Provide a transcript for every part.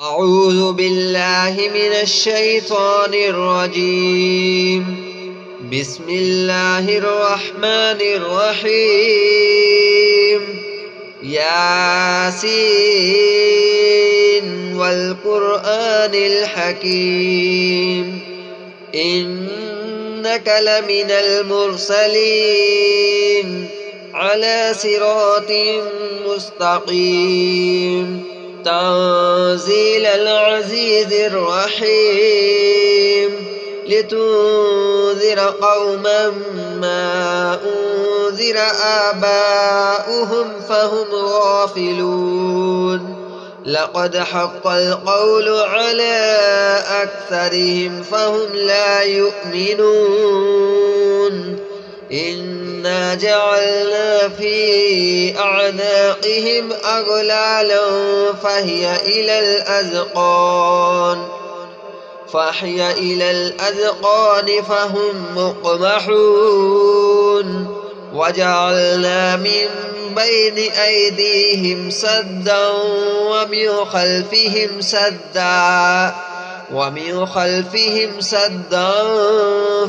أعوذ بالله من الشيطان الرجيم. بسم الله الرحمن الرحيم. ياسين والقرآن الحكيم إنك لمن المرسلين على صراط مستقيم تنزيل العزيز الرحيم لتنذر قوما ما أنذر آباؤهم فهم غافلون لقد حق القول على أكثرهم فهم لا يؤمنون إنا جعلنا في أعناقهم أغلالا فهي إلى الأذقان فهم مقمحون وجعلنا من بين أيديهم سدا ومن خلفهم سدا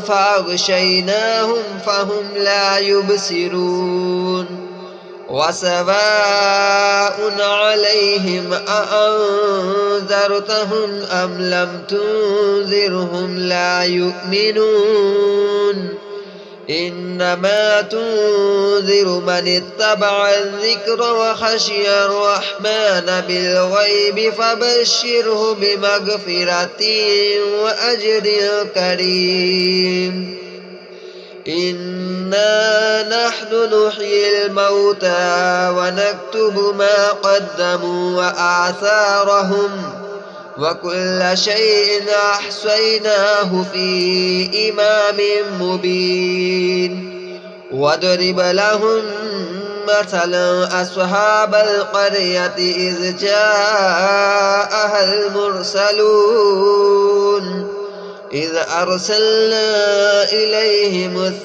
فأغشيناهم فهم لا يبصرون وسواء عليهم أأنذرتهم أم لم تنذرهم لا يؤمنون إنما تنذر من اتبع الذكر وخشي الرحمن بالغيب فبشره بمغفرة وأجر كريم إنا نحن نحيي الموتى ونكتب ما قدموا وآثارهم وكل شيء أحصيناه في إمام مبين واضرب لهم مثلا أصحاب القرية إذ جاءها المرسلون إذ أرسلنا إليهم 2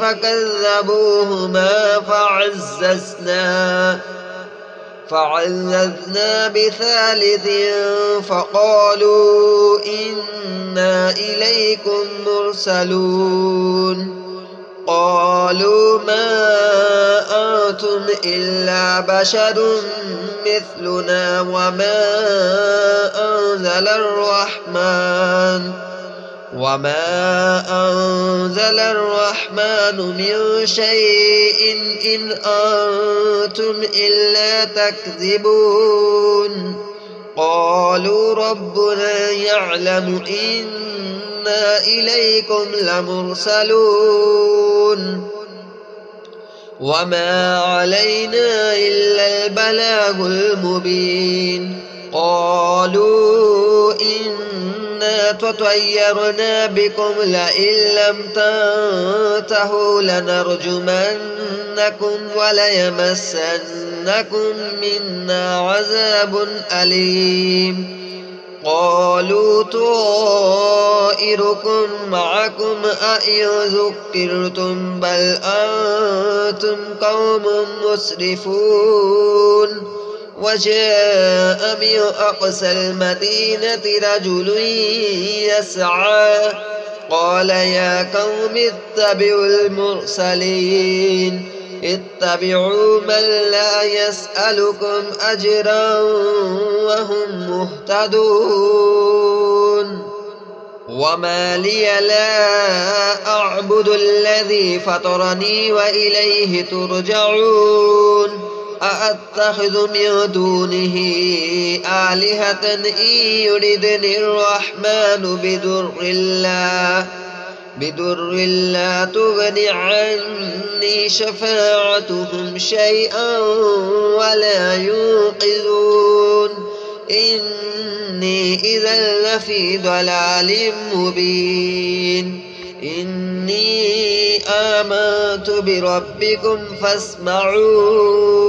فكذبوهما فعززنا ب3 فقالوا إنا إليكم مرسلون قالوا ما أنتم إلا بشر مثلنا وما أنزل الرحمن من شيء إن أنتم إلا تكذبون قالوا ربنا يعلم إنا إليكم لمرسلون وما علينا إلا البلاغ المبين قالوا إنا تطيرنا بكم لئن لم تنتهوا لنرجمنكم وليمسنكم منا عذاب أليم قالوا طائركم معكم أئن ذكرتم بل أنتم قوم مسرفون وجاء من أقصى المدينة رجل يسعى قال يا قوم اتبعوا المرسلين اتبعوا من لا يسألكم أجرا وهم مهتدون وما لي لا أعبد الذي فطرني وإليه ترجعون أأتخذ من دونه آلهة إن يردني الرحمن بدر لا تغن عني شفاعتهم شيئا ولا ينقذون إني إذا لفي ضلال مبين إني آمنت بربكم فاسمعون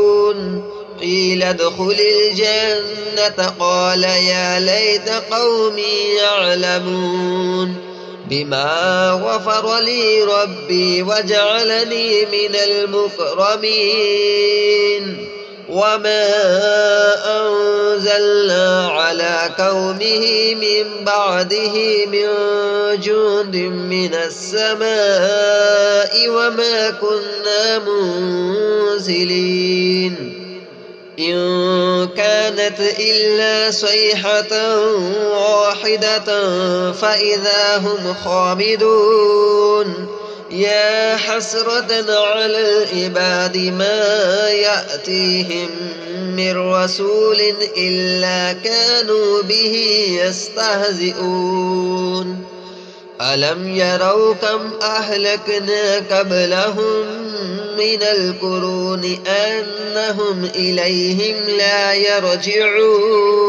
قيل ادخل الجنة قال يا ليت قومي يعلمون بما غفر لي ربي وجعلني من المكرمين وما أنزلنا على قومه من بعده من جند من السماء وما كنا منزلين إن كانت إلا صيحة واحدة فإذا هم خامدون يا حسرة على العباد ما يأتيهم من رسول إلا كانوا به يستهزئون ألم يروا كم أهلكنا قبلهم من القرون أنهم إليهم لا يرجعون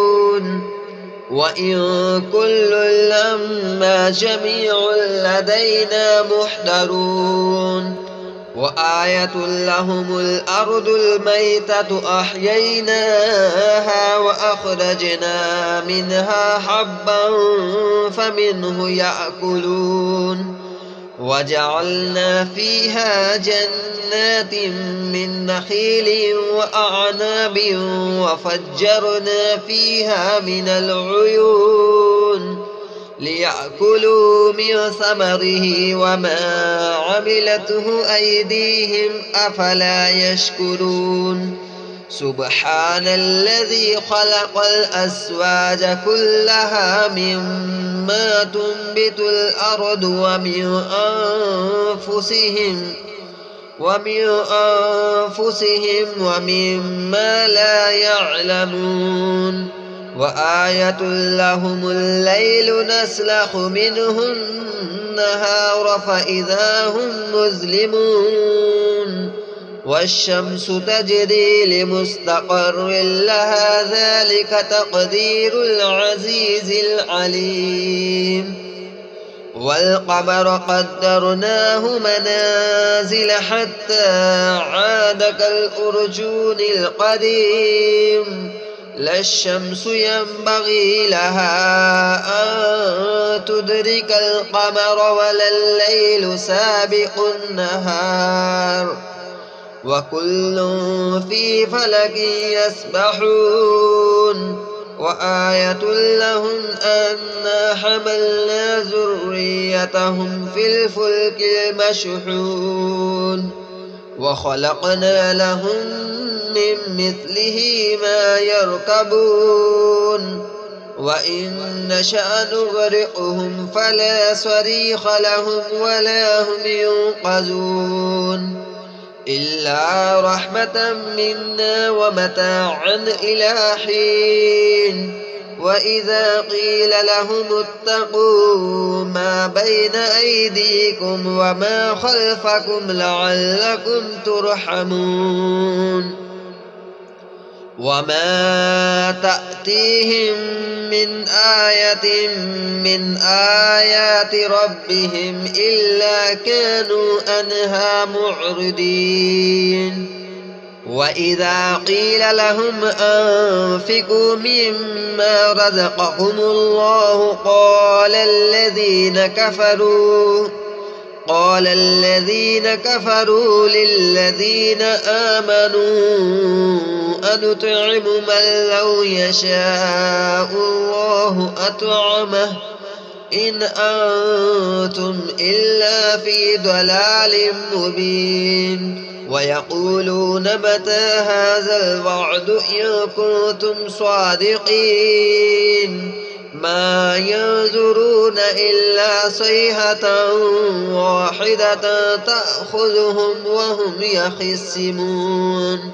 وإن كل لما جميع لدينا محضرون وآية لهم الأرض الميتة أحييناها وأخرجنا منها حبا فمنه يأكلون وجعلنا فيها جنات من نخيل وأعناب وفجرنا فيها من العيون ليأكلوا من ثمره وما عملته أيديهم أفلا يشكرون سبحان الذي خلق الأزواج كلها مما تنبت الأرض ومن أنفسهم ومما لا يعلمون وآية لهم الليل نسلخ منه النهار فإذا هم مظلمون والشمس تجري لمستقر لها ذلك تقدير العزيز العليم والقمر قدرناه منازل حتى عاد كالأرجون القديم لا الشمس ينبغي لها أن تدرك القمر ولا الليل سابق النهار وكل في فلك يسبحون وآية لهم أنا حملنا ذريتهم في الفلك المشحون وخلقنا لهم من مثله ما يركبون وإن نشأ نغرقهم فلا صريخ لهم ولا هم ينقذون إلا رحمة منا ومتاعا إلى حين وإذا قيل لهم اتقوا ما بين أيديكم وما خلفكم لعلكم ترحمون وما تأتيهم من آية من آيات ربهم إلا كانوا عنها معرضين وإذا قيل لهم أنفقوا مما رزقكم الله قال الذين كفروا للذين آمنوا أنطعم من لو يشاء الله أطعمه إن أنتم إلا في ضلال مبين ويقولون متى هذا الوعد إن كنتم صادقين ما ينظرون إلا صيحة واحدة تأخذهم وهم يخصمون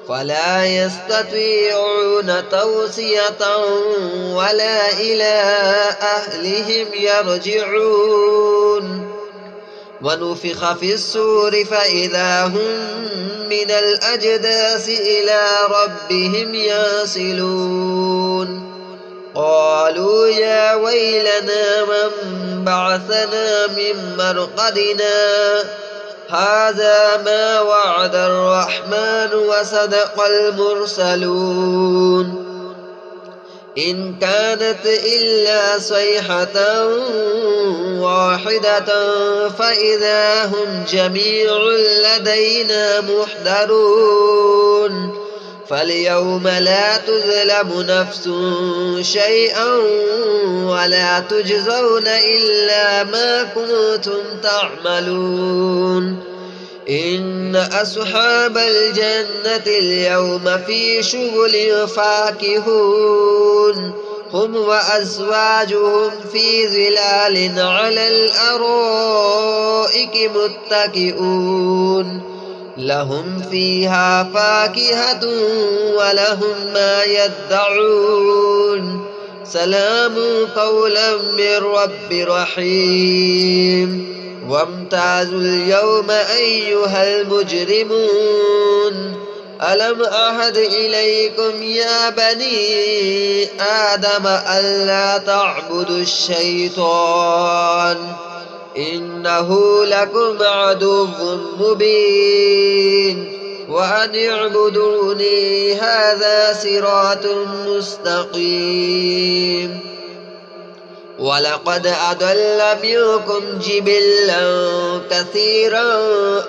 فلا يستطيعون توصية ولا إلى أهلهم يرجعون ونفخ في الصور فإذا هم من الأجداث إلى ربهم يصلون قالوا يا ويلنا من بعثنا من مرقدنا هذا ما وعد الرحمن وصدق المرسلون إن كانت إلا صيحة واحدة فإذا هم جميع لدينا محضرون فاليوم لا تظلم نفس شيئا ولا تجزون إلا ما كنتم تعملون إن أصحاب الجنة اليوم في شغل فاكهون هم وأزواجهم في ظلال على الأرائك متكئون لهم فيها فاكهة ولهم ما يدعون سلام قولا من رب رحيم وامتازوا اليوم أيها المجرمون ألم أعهد إليكم يا بني آدم ألا تعبدوا الشيطان إنه لكم عدو مبين وأن اعبدوني هذا صراط مستقيم ولقد أضل منكم جبلا كثيرا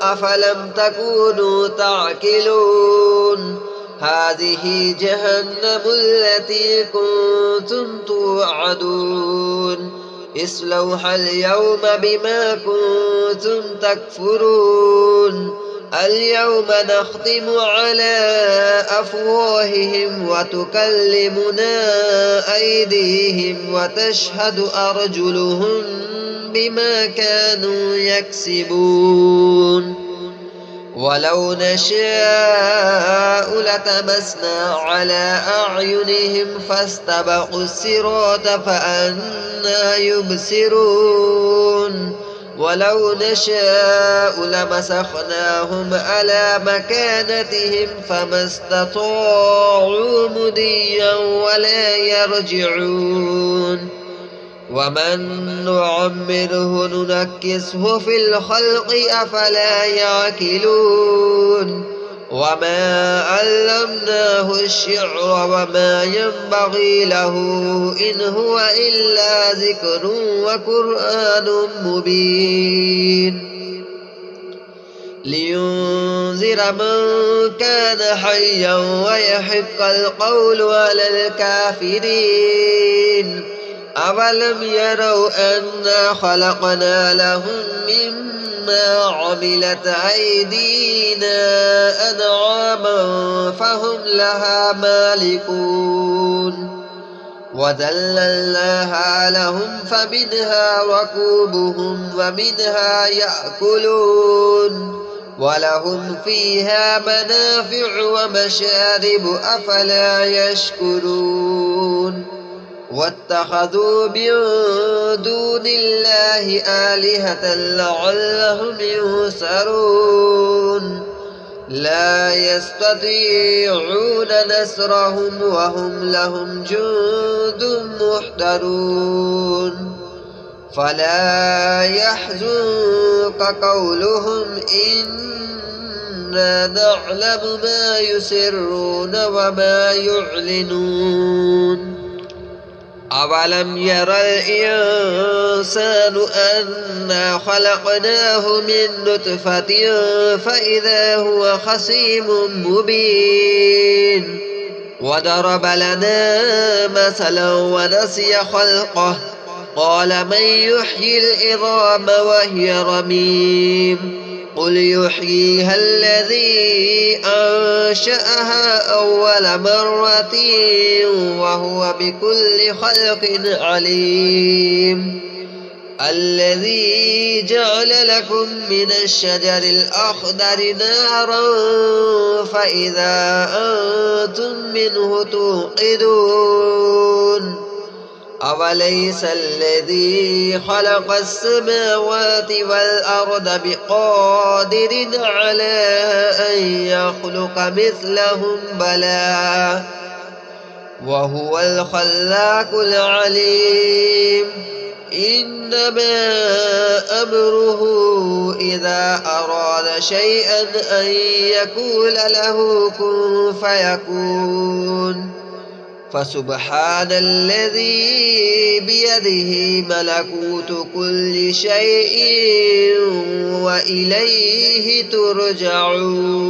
أفلم تكونوا تعقلون هذه جهنم التي كنتم توعدون اصلوها اليوم بما كنتم تكفرون اليوم نختم على أفواههم وتكلمنا أيديهم وتشهد أرجلهم بما كانوا يكسبون ولو نشاء لتمسنا على أعينهم فاستبقوا الصراط فأنى يبصرون ولو نشاء لمسخناهم على مكانتهم فما استطاعوا مضيا ولا يرجعون ومن نعمره ننكسه في الخلق أفلا يعقلون وما علمناه الشعر وما ينبغي له إن هو إلا ذكر وقرآن مبين لينذر من كان حيا ويحق القول على الكافرين أولم يروا أنا خلقنا لهم مما عملت أيدينا أنعاما فهم لها مالكون وذللناها لهم فمنها ركوبهم ومنها يأكلون ولهم فيها منافع ومشارب أفلا يشكرون واتخذوا من دون الله آلهة لعلهم ينصرون لا يستطيعون نصرهم وهم لهم جند محضرون فلا يحزنك قولهم إنا نعلم ما يسرون وما يعلنون أولم ير الإنسان أنا خلقناه من نطفة فإذا هو خصيم مبين وضرب لنا مثلا ونسي خلقه قال من يحيي العظام وهي رميم قل يحييها الذي أنشأها أول مرة وهو بكل خلق عليم الذي جعل لكم من الشجر الأخضر نارا فإذا أنتم منه توقدون أوليس الذي خلق السماوات والأرض بقادر على أن يخلق مثلهم بلى وهو الخلاق العليم إنما أمره إذا أراد شيئا أن يقول له كن فيكون فسبحان الذي بيده ملكوت كل شيء وإليه ترجعون.